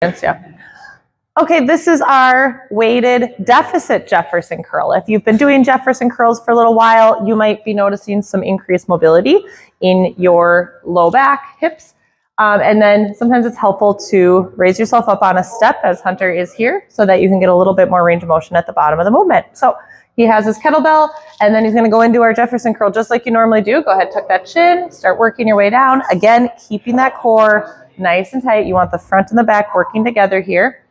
Yeah. Okay, this is our weighted deficit Jefferson curl. If you've been doing Jefferson curls for a little while, you might be noticing some increased mobility in your low back, hips. And then sometimes it's helpful to raise yourself up on a step, as Hunter is here, so that you can get a little bit more range of motion at the bottom of the movement. So he has his kettlebell, and then he's going to go into our Jefferson curl just like you normally do. Go ahead, tuck that chin, start working your way down. Again, keeping that core nice and tight. You want the front and the back working together here.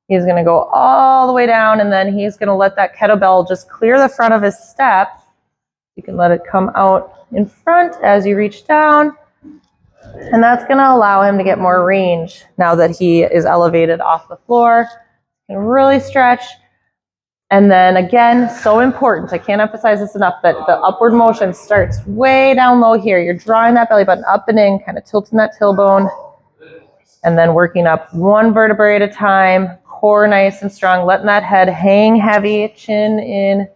He's going to go all the way down, and then he's going to let that kettlebell just clear the front of his step. You can let it come out in front as you reach down, and that's going to allow him to get more range now that he is elevated off the floor. You can really stretch. And then again, so important, I can't emphasize this enough, that the upward motion starts way down low here. You're drawing that belly button up and in, kind of tilting that tailbone, and then working up one vertebrae at a time. Core nice and strong, letting that head hang heavy, chin in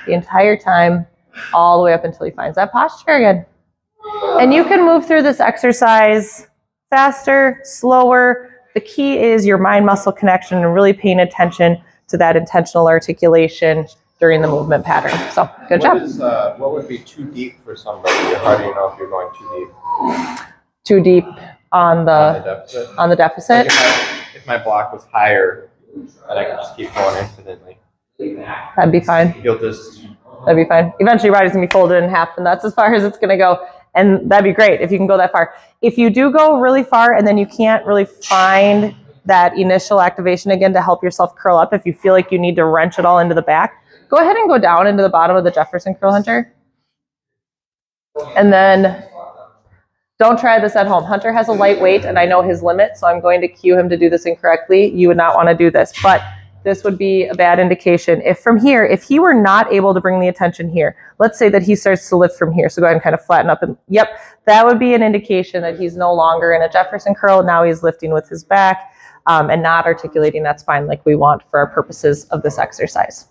the entire time, all the way up until he finds that posture again. And you can move through this exercise faster, slower. The key is your mind-muscle connection and really paying attention to that intentional articulation during the movement pattern. So, good job. What would be too deep for somebody? How do you know if you're going too deep? Too deep on the deficit? Like if my block was higher, then I could just keep going infinitely. That'd be fine. That'd be fine. Eventually, body's gonna be folded in half, and that's as far as it's gonna go. And that'd be great if you can go that far. If you do go really far and then you can't really find that initial activation again to help yourself curl up, if you feel like you need to wrench it all into the back, go ahead and go down into the bottom of the Jefferson curl, Hunter. And then don't try this at home. Hunter has a light weight, and I know his limit, so I'm going to cue him to do this incorrectly. You would not want to do this, but this would be a bad indication. If from here, if he were not able to bring the attention here, let's say that he starts to lift from here, so go ahead and kind of flatten up, and yep, that would be an indication that he's no longer in a Jefferson curl. Now he's lifting with his back and not articulating that spine like we want for our purposes of this exercise.